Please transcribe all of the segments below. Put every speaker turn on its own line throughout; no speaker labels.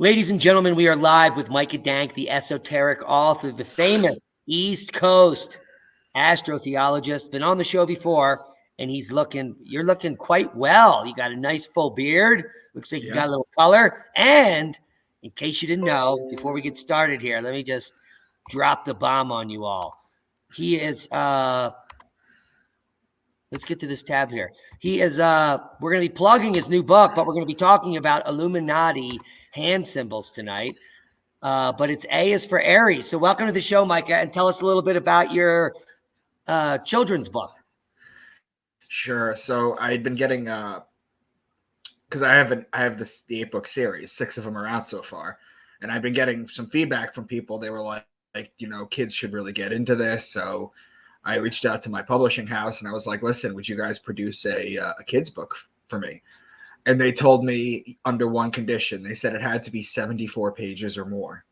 Ladies and gentlemen, we are live with Micah Dank, the esoteric author, the famous East Coast astrotheologist. Been on the show before, and you're looking quite well. You got a nice full beard. Looks like you got a little color. And in case you didn't know, before we get started here, let me just drop the bomb on you all. He is, let's get to this tab here. He is, we're going to be plugging his new book, but we're going to be talking about Illuminati hand symbols tonight. But it's A is for Aries. So welcome to the show, Micah, and tell us a little bit about your children's book.
Sure. So I'd been getting, because I have the 8-book series, 6 of them are out so far, and I've been getting some feedback from people. They were like, kids should really get into this. So I reached out to my publishing house and I was like, listen, would you guys produce a kid's book for me? And they told me under one condition. They said it had to be 74 pages or more.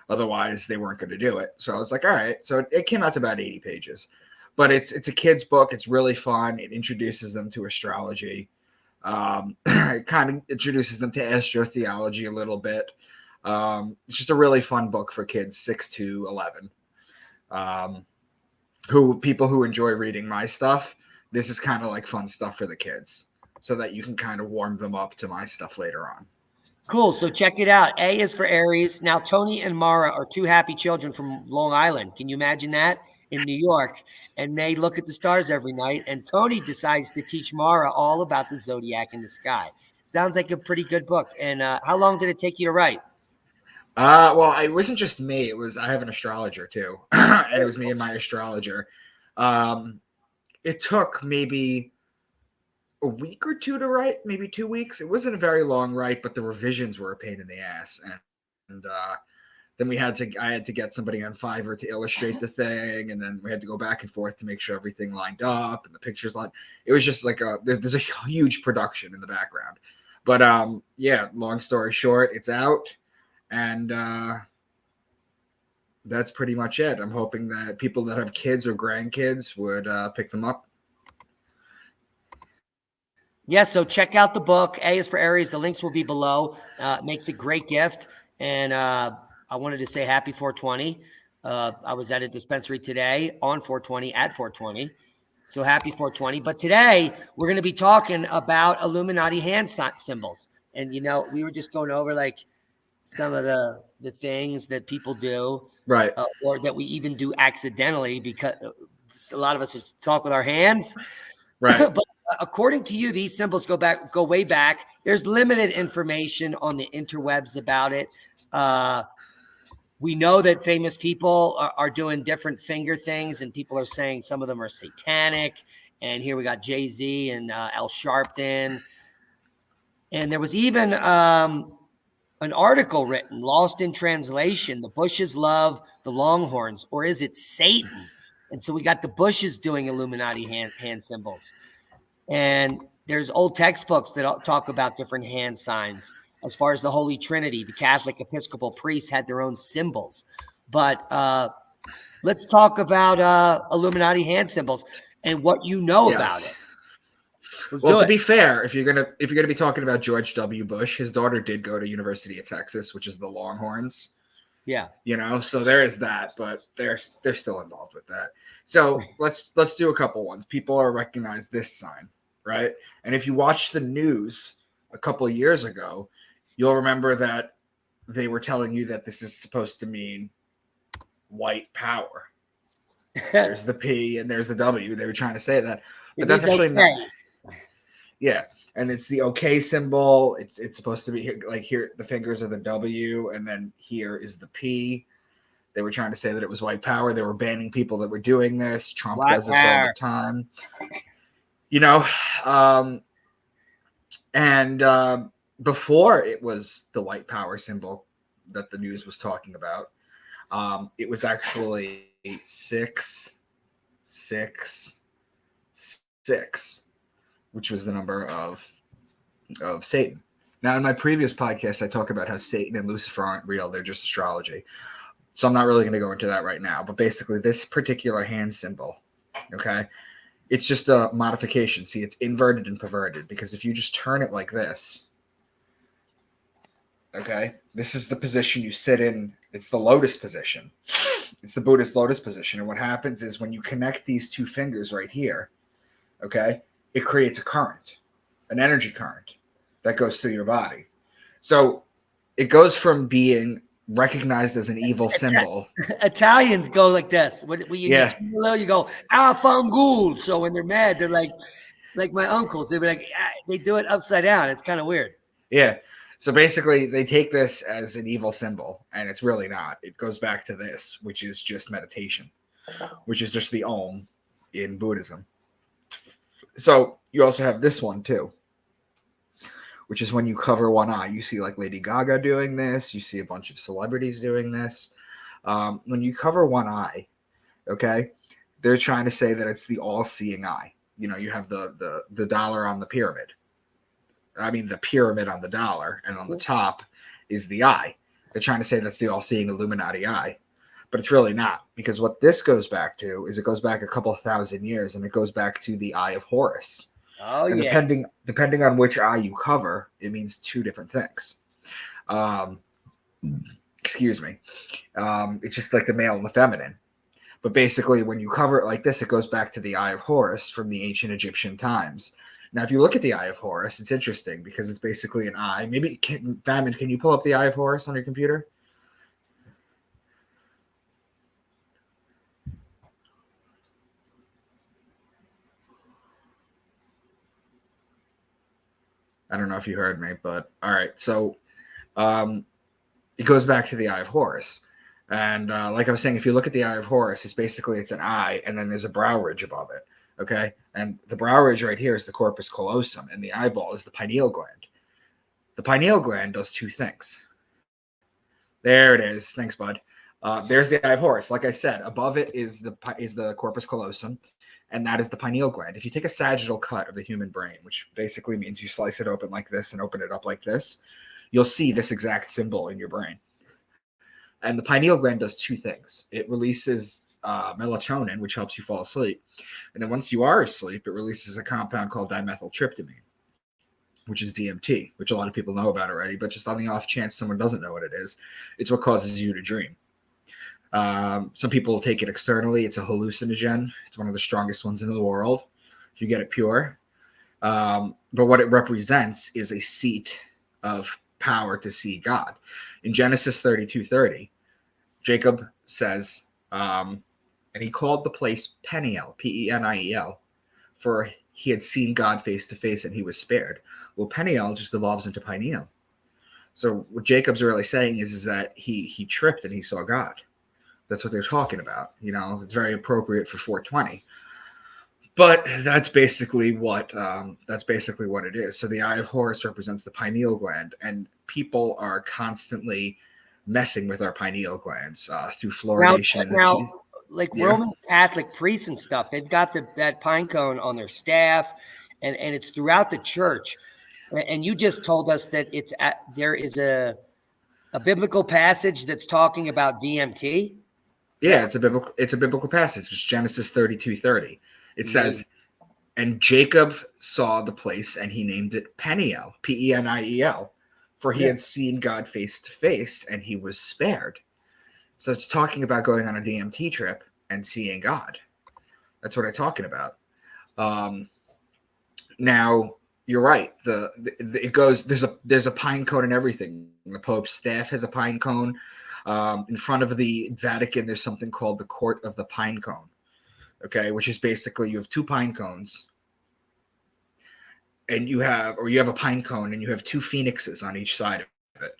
Otherwise, they weren't going to do it. So I was like, all right. So it came out to about 80 pages. But it's a kid's book. It's really fun. It introduces them to astrology. It kind of introduces them to astrotheology a little bit. It's just a really fun book for kids 6 to 11. People who enjoy reading my stuff. This is kind of like fun stuff for the kids, so that you can kind of warm them up to my stuff later on.
Cool. So check it out. A is for Aries. Now, Tony and Mara are two happy children from Long Island. Can you imagine that? In New York. And they look at the stars every night. And Tony decides to teach Mara all about the zodiac in the sky. Sounds like a pretty good book. And how long did it take you to write?
Well, it wasn't just me. I have an astrologer too. And it was me and my astrologer. It took maybe a week or two to write, maybe 2 weeks. It wasn't a very long write, but the revisions were a pain in the ass. And then I had to get somebody on Fiverr to illustrate the thing. And then we had to go back and forth to make sure everything lined up and the pictures lined. It was just like there's a huge production in the background. But yeah, long story short, it's out. And that's pretty much it. I'm hoping that people that have kids or grandkids would pick them up.
Yeah, so check out the book. A is for Aries. The links will be below. It makes a great gift. And I wanted to say happy 420. I was at a dispensary today on 420 at 420. So happy 420. But today we're going to be talking about Illuminati hand symbols. And, we were just going over like some of the things that people do.
Right.
Or that we even do accidentally, because a lot of us just talk with our hands.
Right.
But according to you, these symbols go way back. There's limited information on the interwebs about it. We know that famous people are doing different finger things, and people are saying some of them are satanic. And here we got Jay-Z and Al Sharpton. And there was even an article written, lost in translation, the Bushes love the Longhorns, or is it Satan? And so we got the Bushes doing Illuminati hand symbols. And there's old textbooks that talk about different hand signs. As far as the Holy Trinity, the Catholic Episcopal priests had their own symbols. But let's talk about Illuminati hand symbols and what you know about it.
To be fair, if you're gonna be talking about George W. Bush, his daughter did go to University of Texas, which is the Longhorns.
Yeah.
So there is that, but they're still involved with that. So let's do a couple ones. People are recognize this sign, right? And if you watch the news a couple of years ago, you'll remember that they were telling you that this is supposed to mean white power. There's the P and there's the W. They were trying to say that, but that's actually not. Yeah, and it's the OK symbol. It's supposed to be here. The fingers are the W, and then here is the P. They were trying to say that it was white power. They were banning people that were doing this. Trump does this all the time. And before it was the white power symbol that the news was talking about, it was actually 666. Which was the number of Satan. Now, in my previous podcast, I talk about how Satan and Lucifer aren't real. They're just astrology. So I'm not really going to go into that right now. But basically, this particular hand symbol, okay, it's just a modification. See, it's inverted and perverted, because if you just turn it like this, Okay, this is the position you sit in. It's the lotus position. It's the Buddhist lotus position. And what happens is when you connect these two fingers right here, okay, it creates a current, an energy current that goes through your body. So it goes from being recognized as an evil symbol.
Italians go like this. When you
Yeah,
you go, ah, fangul. So when they're mad, they're like my uncles. They'd be like, ah, they do it upside down. It's kind of weird.
yeah. So basically, they take this as an evil symbol, and it's really not. It goes back to this, which is just meditation, which is just the Om in Buddhism. So you also have this one too, which is when you cover one eye. You see like Lady Gaga doing this. You see a bunch of celebrities doing this. When you cover one eye, okay, they're trying to say that it's the all-seeing eye. You know, you have the dollar on the pyramid. I mean, the pyramid on the dollar, and on the top is the eye. They're trying to say that's the all-seeing Illuminati eye, but it's really not, because what this goes back to is it goes back a couple of thousand years, and it goes back to the Eye of Horus.
Oh,
And
yeah.
depending on which eye you cover, it means two different things. Excuse me. It's just like the male and the feminine. But basically, when you cover it like this, it goes back to the Eye of Horus from the ancient Egyptian times. Now, if you look at the Eye of Horus, it's interesting because it's basically an eye. Maybe, Famine, can you pull up the Eye of Horus on your computer? I don't know if you heard me, but all right. So it goes back to the Eye of Horus. And like I was saying, if you look at the Eye of Horus, it's an eye, and then there's a brow ridge above it. Okay, and the brow ridge right here is the corpus callosum, and the eyeball is the pineal gland. The pineal gland does two things. There it is. Thanks, bud. There's the Eye of Horus. Like I said, above it is the corpus callosum, and that is the pineal gland. If you take a sagittal cut of the human brain, which basically means you slice it open like this and open it up like this, you'll see this exact symbol in your brain. And the pineal gland does two things. It releases melatonin, which helps you fall asleep. And then once you are asleep, it releases a compound called dimethyltryptamine, which is DMT, which a lot of people know about already. But just on the off chance someone doesn't know what it is, it's what causes you to dream. Some people take it externally. It's a hallucinogen. It's one of the strongest ones in the world if you get it pure. But what it represents is a seat of power to see God. In Genesis 32:30, Jacob says, and he called the place Peniel, Peniel, for he had seen God face to face and he was spared. Well, Peniel just evolves into pineal. So what Jacob's really saying is that he tripped and he saw God. That's what they're talking about. You know, it's very appropriate for 420. But that's basically what it is. So the Eye of Horus represents the pineal gland, and people are constantly messing with our pineal glands through fluoridation in the teeth.
Like
Yeah.
Roman Catholic priests and stuff, they've got that pine cone on their staff, and it's throughout the church. And you just told us that there is a biblical passage that's talking about DMT.
Yeah, it's a biblical passage. It's Genesis 32:30. It says, and Jacob saw the place and he named it Peniel, Peniel, for he had seen God face to face and he was spared. So it's talking about going on a DMT trip and seeing God. That's what I'm talking about. Now you're right. It goes. There's a pine cone and everything. The Pope's staff has a pine cone. In front of the Vatican, there's something called the Court of the Pine Cone. Okay, which is basically you have two pine cones, and you have a pine cone, and you have two phoenixes on each side of it.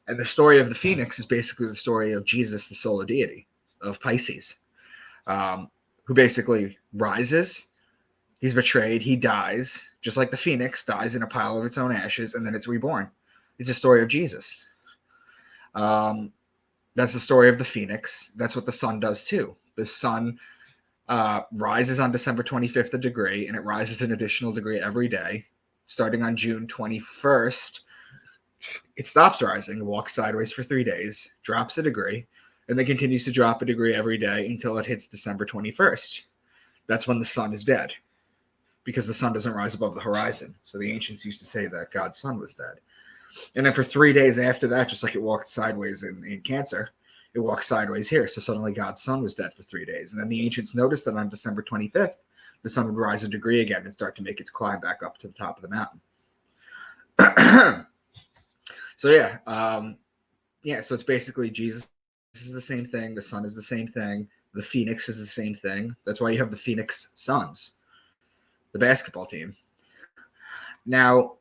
And the story of the phoenix is basically the story of Jesus, the solar deity of Pisces, who basically rises. He's betrayed. He dies, just like the phoenix dies in a pile of its own ashes, and then it's reborn. It's a story of Jesus. That's the story of the phoenix. That's what the sun does too. The sun rises on December 25th a degree, and it rises an additional degree every day. Starting on June 21st, it stops rising, walks sideways for 3 days, drops a degree, and then continues to drop a degree every day until it hits December 21st. That's when the sun is dead, because the sun doesn't rise above the horizon. So the ancients used to say that God's sun was dead. And then for 3 days after that, just like it walked sideways in Cancer, it walked sideways here. So suddenly God's sun was dead for 3 days. And then the ancients noticed that on December 25th, the sun would rise a degree again and start to make its climb back up to the top of the mountain. So so it's basically Jesus is the same thing. The sun is the same thing. The Phoenix is the same thing. That's why you have the Phoenix Suns, the basketball team. Now,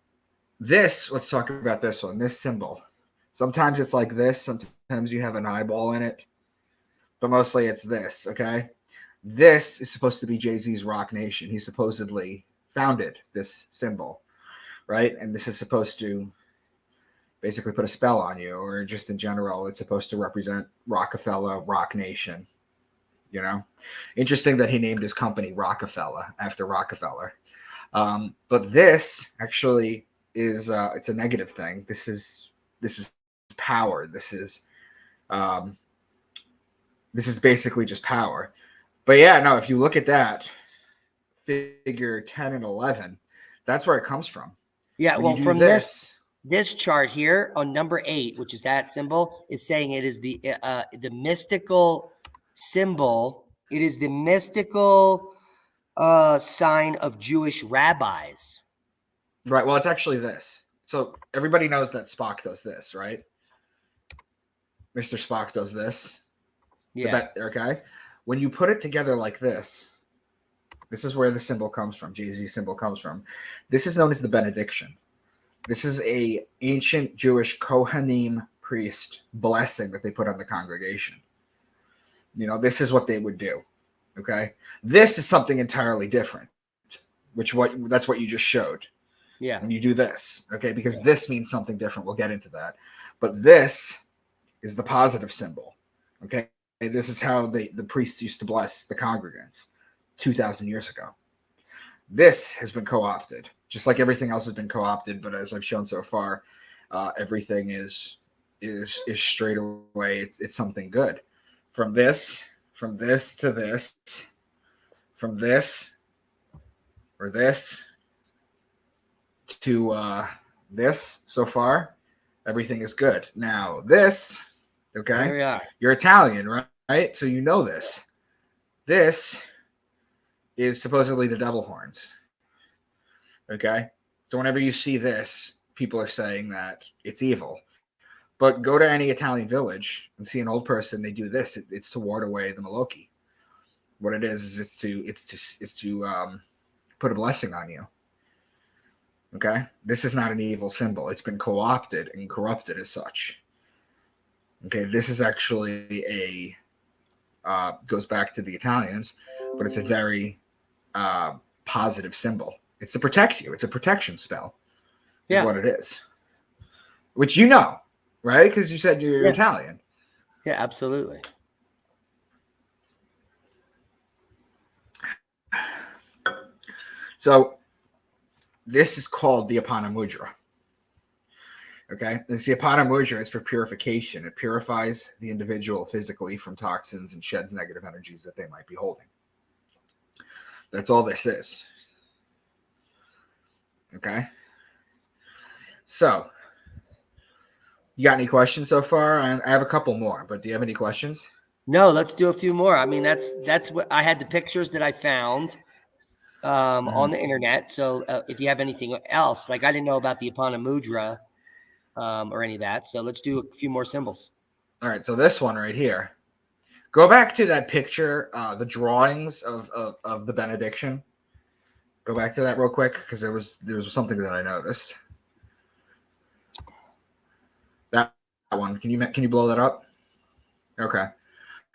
let's talk about this one, this symbol. Sometimes it's like this. Sometimes you have an eyeball in it. But mostly it's this, okay? This is supposed to be Jay-Z's Rock Nation. He supposedly founded this symbol, right? And this is supposed to basically put a spell on you, or just in general, it's supposed to represent Rockefeller, Rock Nation. You know, interesting that he named his company Rockefeller after Rockefeller. But this actually is it's a negative thing. This is power. This is basically just power. But yeah, no, if you look at that figure 10 and 11, that's where it comes from.
Yeah,
When
well,
you do
from this chart here on number 8, which is that symbol, is saying it is the mystical symbol. It is the mystical sign of Jewish rabbis.
Right. Well, it's actually this. So everybody knows that Spock does this, right? Mr. Spock does this.
Yeah.
Okay. When you put it together like this is where the symbol comes from. Jay-Z symbol comes from. This is known as the benediction. This is a ancient Jewish Kohanim priest blessing that they put on the congregation. You know, this is what they would do. Okay. This is something entirely different, that's what you just showed.
Yeah.
When you do this, okay, because this means something different. We'll get into that. But this is the positive symbol. Okay. This is how the priests used to bless the congregants 2,000 years ago. This has been co-opted, just like everything else has been co-opted. But as I've shown so far, everything is straight away. It's something good. From this to this, from this or this to this, so far, everything is good. Now this, okay,
Here we are.
You're Italian, right? So you know this. This is supposedly the devil horns. Okay, so whenever you see this, people are saying that it's evil. But go to any Italian village and see an old person. They do this. It's to ward away the Maloki. What it is it's to put a blessing on you. Okay, this is not an evil symbol. It's been co-opted and corrupted as such. Okay, this is actually goes back to the Italians, but it's a very positive symbol. It's to protect you. It's a protection spell. Is what it is. Which you know, right? Because you said you're Italian.
Yeah, absolutely.
So this is called the Apana Mudra. Okay, this the Apana Mudra is for purification. It purifies the individual physically from toxins and sheds negative energies that they might be holding. That's all this is. Okay. So, you got any questions so far? I have a couple more, but do you have any questions?
No, let's do a few more. I mean, that's what I had, the pictures that I found on the internet. So if you have anything else, like I didn't know about the Apana Mudra or any of that. So let's do a few more symbols.
All right. So this one right here. Go back to that picture, the drawings of the benediction. Go back to that real quick because there was something that I noticed. That one. Can you blow that up? Okay.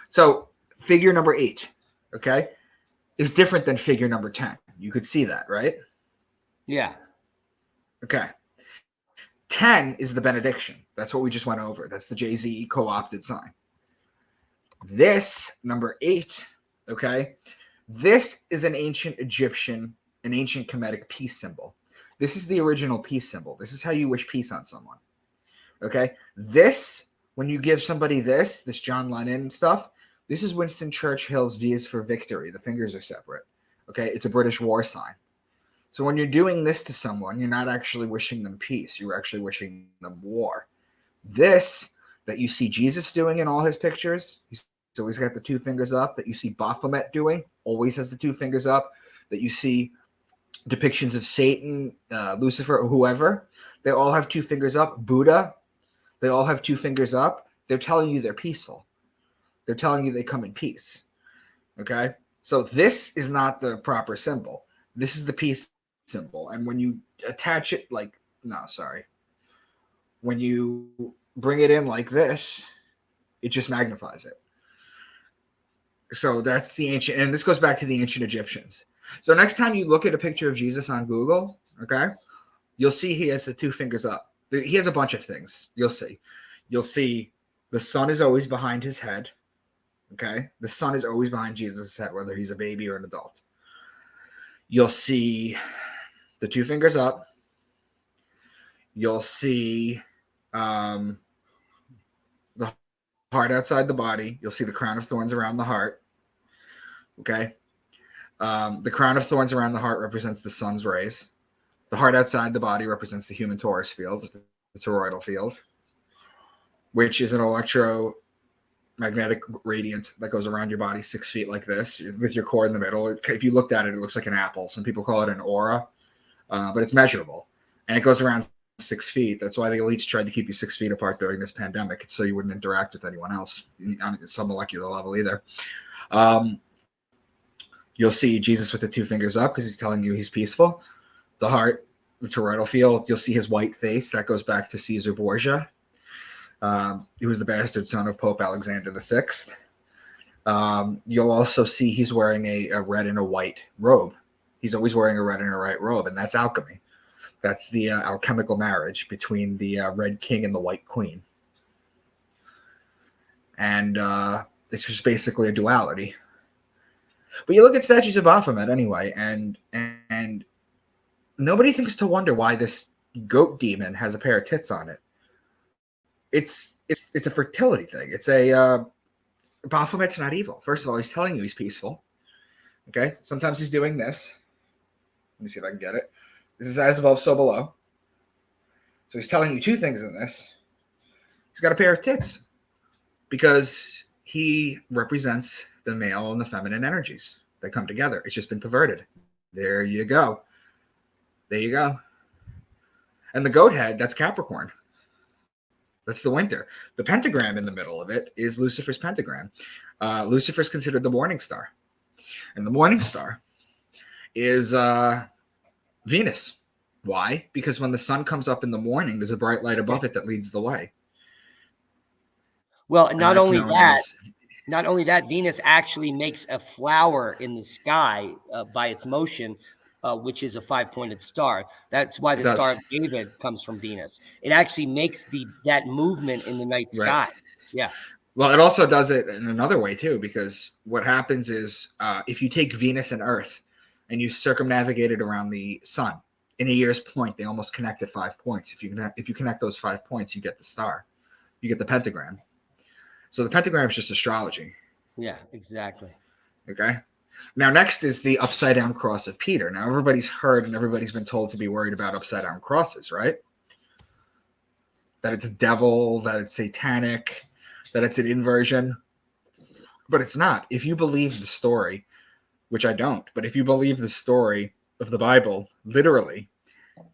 So figure number 8, okay, is different than figure number 10. You could see that, right?
Yeah.
Okay. 10 is the benediction. That's what we just went over. That's the Jay-Z co-opted sign. This number 8, okay, this is an ancient Egyptian, an ancient Kemetic peace symbol. This is the original peace symbol. This is how you wish peace on someone. Okay. This, when you give somebody this John Lennon stuff, this is Winston Churchill's V's for Victory. The fingers are separate. Okay. It's a British war sign. So when you're doing this to someone, you're not actually wishing them peace. You're actually wishing them war. This that you see Jesus doing in all his pictures, he's always got the two fingers up, that you see Baphomet doing, always has the two fingers up, that you see depictions of Satan, Lucifer, or whoever, they all have two fingers up. Buddha, they all have two fingers up. They're telling you they're peaceful. They're telling you they come in peace. Okay? So this is not the proper symbol. This is the peace symbol. And when you attach it when you bring it in like this, it just magnifies it. So that's the ancient, and this goes back to the ancient Egyptians. So next time you look at a picture of Jesus on Google, okay, you'll see he has the two fingers up. He has a bunch of things. You'll see the sun is always behind his head. Okay, the sun is always behind Jesus' head, whether he's a baby or an adult. You'll see the two fingers up. You'll see the heart outside the body. You'll see the crown of thorns around the heart. Okay. The crown of thorns around the heart represents the sun's rays. The heart outside the body represents the human torus field, the toroidal field, which is an electromagnetic radiant that goes around your body 6 feet like this, with your core in the middle. If you looked at it, it looks like an apple. Some people call it an aura, but it's measurable. And it goes around 6 feet. That's why the elites tried to keep you 6 feet apart during this pandemic. It's so you wouldn't interact with anyone else on some molecular level either. You'll see Jesus with the two fingers up because he's telling you he's peaceful. The heart, the toroidal field, you'll see his white face. That goes back to Caesar Borgia. He was the bastard son of Pope Alexander VI. You'll also see he's wearing a red and a white robe. He's always wearing a red and a white robe, and that's alchemy. That's the alchemical marriage between the red king and the white queen. And it's just basically a duality. But you look at statues of Baphomet anyway, and nobody thinks to wonder why this goat demon has a pair of tits on it. It's a fertility thing. It's Baphomet's not evil. First of all, he's telling you he's peaceful. Okay? Sometimes he's doing this. Let me see if I can get it. This is as above, so below. So he's telling you two things in this. He's got a pair of tits because he represents the male and the feminine energies that come together. It's just been perverted. There you go. There you go. And the goat head, that's Capricorn. That's the winter. The pentagram in the middle of it is Lucifer's pentagram. Lucifer's considered the morning star. And the morning star is Venus. Why? Because when the sun comes up in the morning, there's a bright light above it that leads the way.
Well, not only that, Venus actually makes a flower in the sky by its motion, which is a 5-pointed star. That's why the Star of David comes from Venus. It actually makes that movement in the night sky. Right. Yeah.
Well, it also does it in another way too, because what happens is if you take Venus and Earth and you circumnavigate it around the sun, in a year's point, they almost connect at 5 points. If you connect those 5 points, you get the star. You get the pentagram. So the pentagram is just astrology.
Yeah, exactly.
Okay. Now, next is the upside down cross of Peter. Now, everybody's heard and everybody's been told to be worried about upside down crosses, right? That it's devil, that it's satanic, that it's an inversion. But it's not. If you believe the story, which I don't, but if you believe the story of the Bible, literally,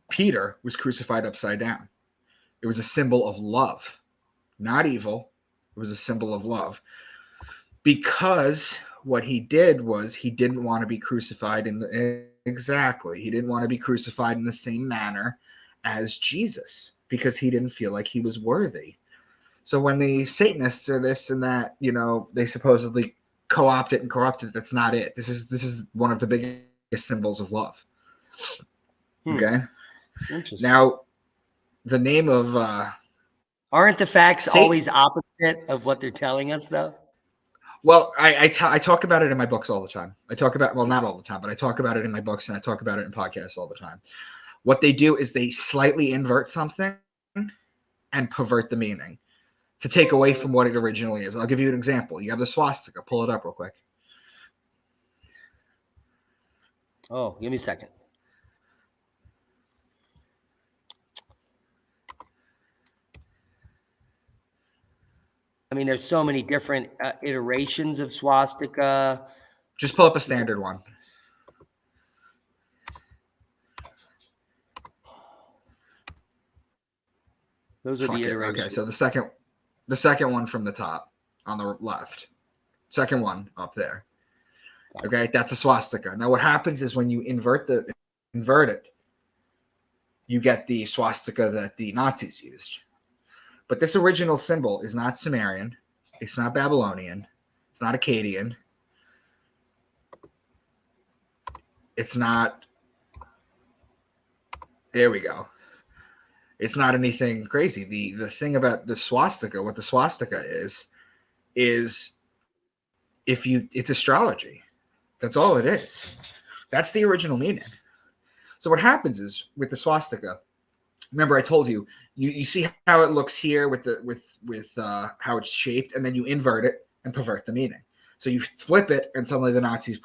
Peter was crucified upside down. It was a symbol of love, not evil. It was a symbol of love. Because what he did was he didn't want to be crucified he didn't want to be crucified in the same manner as Jesus, because he didn't feel like he was worthy. So when the Satanists are this and that, they supposedly co-opt it and corrupt it, that's not it. This is one of the biggest symbols of love. Okay.
Interesting.
Now, the name of
aren't the facts always opposite of what they're telling us, though?
Well, I talk about it in my books all the time. Not all the time, but I talk about it in my books and I talk about it in podcasts all the time. What they do is they slightly invert something and pervert the meaning to take away from what it originally is. I'll give you an example. You have the swastika. Pull it up real quick.
Oh, give me a second. I mean, there's so many different iterations of swastika.
Just pull up a standard one.
Those are the iterations.
Okay, so the second one from the top on the left, second one up there. Okay, that's a swastika. Now, what happens is when you invert it, you get the swastika that the Nazis used. But this original symbol is not Sumerian. It's not Babylonian. It's not Akkadian. It's not. There we go. It's not anything crazy. The thing about the swastika, what the swastika is it's astrology. That's all it is. That's the original meaning. So what happens is with the swastika, remember I told you, you see how it looks here with how it's shaped, and then you invert it and pervert the meaning. So you flip it, and suddenly the Nazis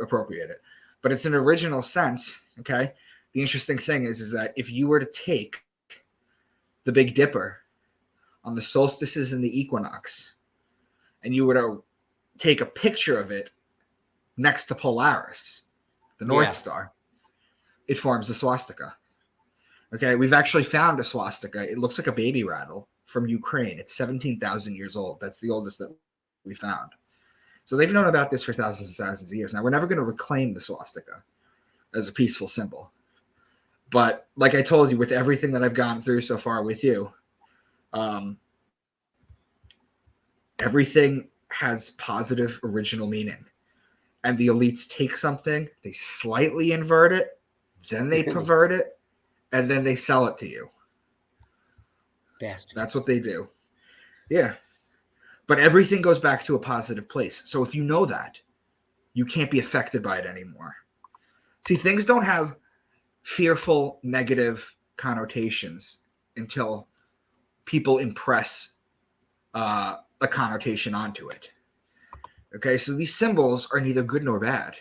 appropriate it. But it's an original sense. Okay. The interesting thing is that if you were to take the Big Dipper on the solstices and the equinox, and you were to take a picture of it next to Polaris, the North Star, it forms the swastika. Okay, we've actually found a swastika. It looks like a baby rattle from Ukraine. It's 17,000 years old. That's the oldest that we found. So they've known about this for thousands and thousands of years. Now, we're never going to reclaim the swastika as a peaceful symbol. But like I told you, with everything that I've gone through so far with you, everything has positive original meaning. And the elites take something, they slightly invert it, then they pervert it, and then they sell it to you.
Bastard.
That's what they do. Yeah. But everything goes back to a positive place. So if you know that, you can't be affected by it anymore. See, things don't have fearful, negative connotations until people impress a connotation onto it. Okay, so these symbols are neither good nor bad.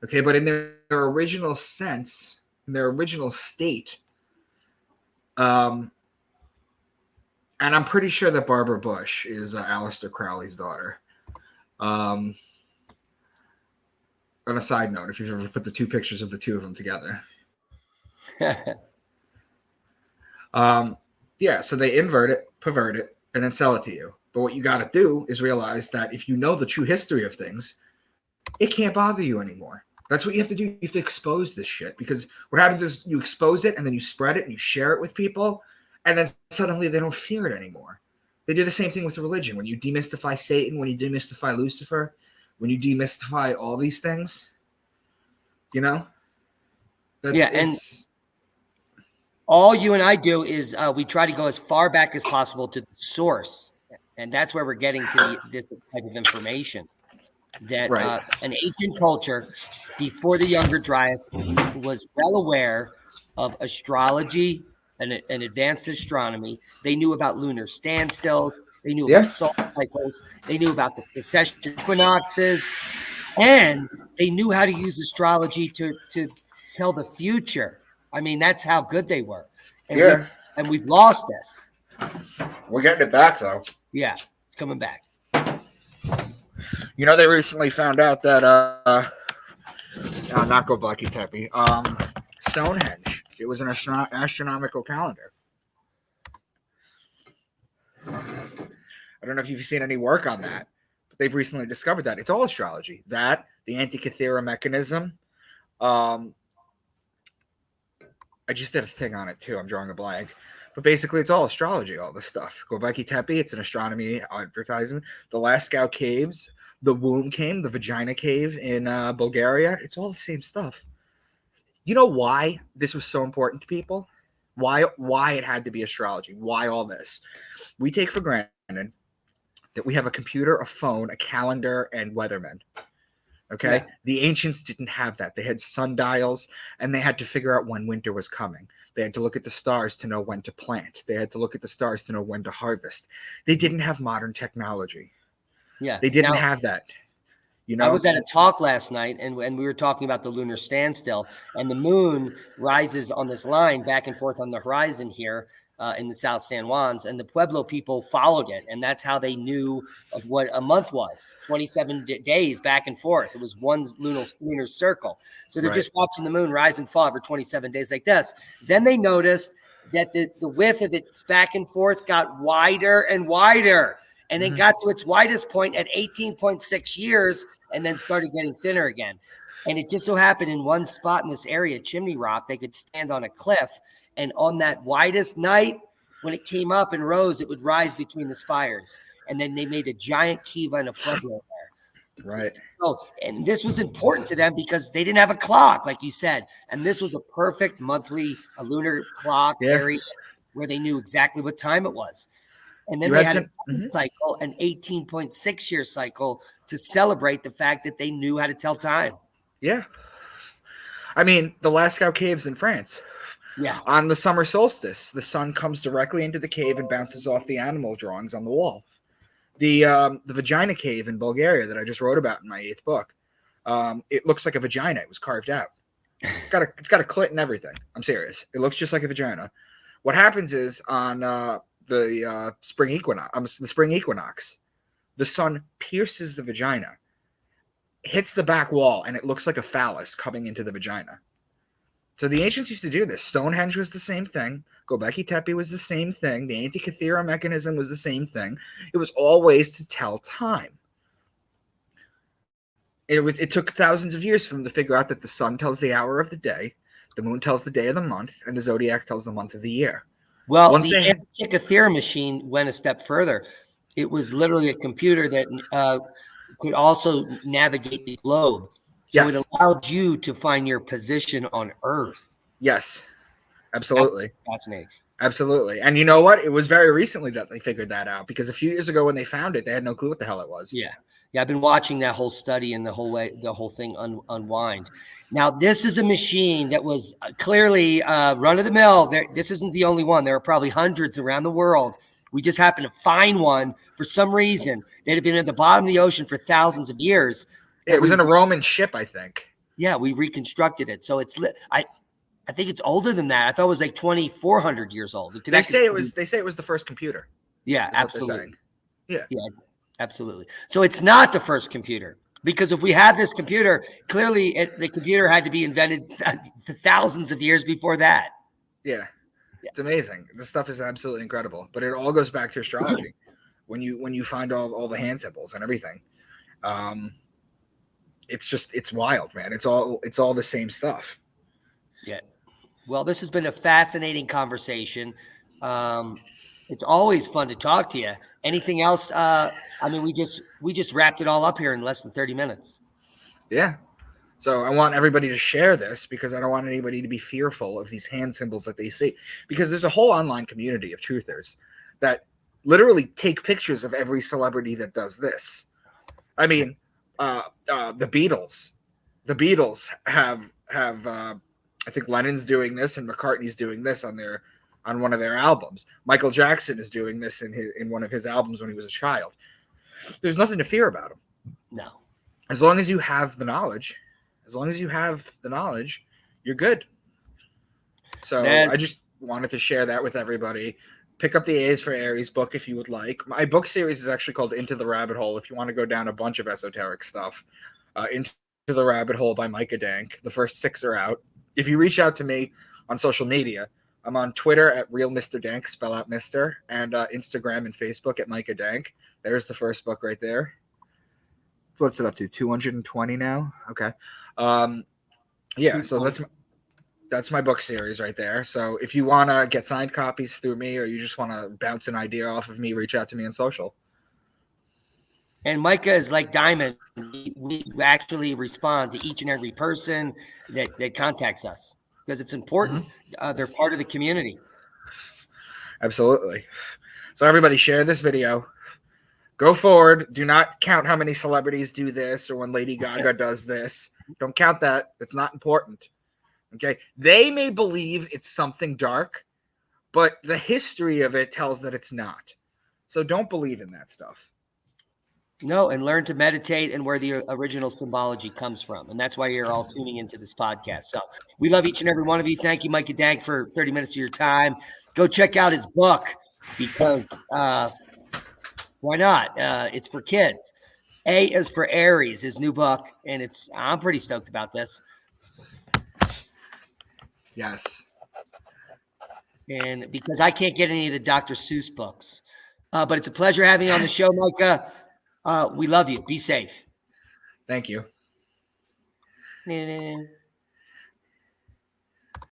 Okay, but in their original sense, in their original state, and I'm pretty sure that Barbara Bush is Aleister Crowley's daughter. On a side note, if you've ever put the two pictures of the two of them together. Yeah, so they invert it, pervert it, and then sell it to you. But what you got to do is realize that if you know the true history of things, it can't bother you anymore. That's what you have to do. You have to expose this shit, because what happens is you expose it and then you spread it and you share it with people, and then suddenly they don't fear it anymore. They do the same thing with religion. When you demystify Satan, when you demystify Lucifer, when you demystify all these things, you know?
And all you and I do is we try to go as far back as possible to the source. And that's where we're getting to this type of information. That an ancient culture before the Younger Dryas was well aware of astrology and advanced astronomy. They knew about lunar standstills. They knew about solar cycles. They knew about the precession equinoxes. And they knew how to use astrology to tell the future. I mean, that's how good they were. And we've lost this.
We're getting it back, though.
Yeah, it's coming back.
You know, they recently found out that not Gobekli Tepe, Stonehenge. It was an astronomical calendar. I don't know if you've seen any work on that, but they've recently discovered that it's all astrology. That, the Antikythera mechanism. I just did a thing on it too. I'm drawing a blank. But basically, it's all astrology, all this stuff. Gobekli Tepe, it's an astronomy advertisement. The Lascaux Caves, the Womb Cave, the Vagina Cave in Bulgaria, it's all the same stuff. You know why this was so important to people? Why it had to be astrology? Why all this? We take for granted that we have a computer, a phone, a calendar, and weathermen. Okay? Yeah. The ancients didn't have that. They had sundials, and they had to figure out when winter was coming. They had to look at the stars to know when to plant. They had to look at the stars to know when to harvest. They didn't have modern technology.
Yeah.
They didn't have that. You know?
I was at a talk last night, and we were talking about the lunar standstill, and the moon rises on this line back and forth on the horizon here in the South San Juans, and the Pueblo people followed it, and that's how they knew of what a month was. 27 days back and forth. It was one lunar circle. So they're just watching the moon rise and fall over 27 days like this. Then they noticed that the width of its back and forth got wider and wider, and it got to its widest point at 18.6 years, and then started getting thinner again. And it just so happened in one spot in this area, Chimney Rock, they could stand on a cliff, and on that widest night, when it came up and rose, it would rise between the spires. And then they made a giant kiva and a pueblo there.
Right.
So, and this was important to them because they didn't have a clock, like you said. And this was a perfect monthly, a lunar clock area where they knew exactly what time it was. And then they had a cycle, an 18.6 year cycle, to celebrate the fact that they knew how to tell time.
Yeah. I mean, the Lascaux Caves in France.
Yeah.
On the summer solstice, the sun comes directly into the cave and bounces off the animal drawings on the wall. The vagina cave in Bulgaria that I just wrote about in my 8th book, it looks like a vagina. It was carved out. It's got a clit and everything. I'm serious. It looks just like a vagina. What happens is on the spring equinox, the sun pierces the vagina, hits the back wall, and it looks like a phallus coming into the vagina. So the ancients used to do this. Stonehenge was the same thing. Göbekli Tepe was the same thing. The Antikythera mechanism was the same thing. It was all ways to tell time. It took thousands of years for them to figure out that the sun tells the hour of the day, the moon tells the day of the month, and the zodiac tells the month of the year.
Well, the Antikythera machine went a step further. It was literally a computer that could also navigate the globe. So it allowed you to find your position on Earth.
Yes, absolutely.
That's fascinating.
Absolutely. And you know what? It was very recently that they figured that out, because a few years ago when they found it, they had no clue what the hell it was.
Yeah. Yeah, I've been watching that whole study and the whole thing unwind. Now, this is a machine that was clearly run-of-the-mill. This isn't the only one. There are probably hundreds around the world. We just happened to find one for some reason that had been at the bottom of the ocean for thousands of years.
It was in a Roman ship, I think.
Yeah, we reconstructed it. So it's I think it's older than that. I thought it was like 2,400 years old.
They say it was the first computer.
Yeah, absolutely.
Yeah,
absolutely. So it's not the first computer, because if we had this computer, clearly the computer had to be invented thousands of years before that.
Yeah. It's amazing. This stuff is absolutely incredible. But it all goes back to astrology. when you find all the hand symbols and everything. It's wild, man. It's all the same stuff.
Yeah. Well, this has been a fascinating conversation. It's always fun to talk to you. Anything else? I mean, we just wrapped it all up here in less than 30 minutes.
Yeah. So I want everybody to share this, because I don't want anybody to be fearful of these hand symbols that they see, because there's a whole online community of truthers that literally take pictures of every celebrity that does this. I mean, the Beatles have I think Lennon's doing this and McCartney's doing this on one of their albums. Michael Jackson is doing this in one of his albums when he was a child. There's nothing to fear about him.
No.
As long as you have the knowledge, you're good. So I just wanted to share that with everybody. Pick up the A's for Aries book if you would like. My book series is actually called Into the Rabbit Hole. If you want to go down a bunch of esoteric stuff, Into the Rabbit Hole by Micah Dank. The first 6 are out. If you reach out to me on social media, I'm on Twitter at Real Mr. Dank, spell out Mr., and Instagram and Facebook at Micah Dank. There's the first book right there. What's it up to? 220 now? Okay. Yeah, so that's my book series right there. So if you want to get signed copies through me, or you just want to bounce an idea off of me, reach out to me on social.
And Micah is like Diamond. We actually respond to each and every person that contacts us, because it's important. They're part of the community.
Absolutely. So everybody share this video. Go forward. Do not count how many celebrities do this or when Lady Gaga does this. Don't count that. It's not important. Okay. They may believe it's something dark, but the history of it tells that it's not. So don't believe in that stuff.
No, and learn to meditate and where the original symbology comes from. And that's why you're all tuning into this podcast. So we love each and every one of you. Thank you, Micah Dank, for 30 minutes of your time. Go check out his book because why not? It's for kids. A is for Aries, his new book. And I'm pretty stoked about this.
Yes.
And because I can't get any of the Dr. Seuss books. But it's a pleasure having you on the show, Micah. We love you. Be safe.
Thank you.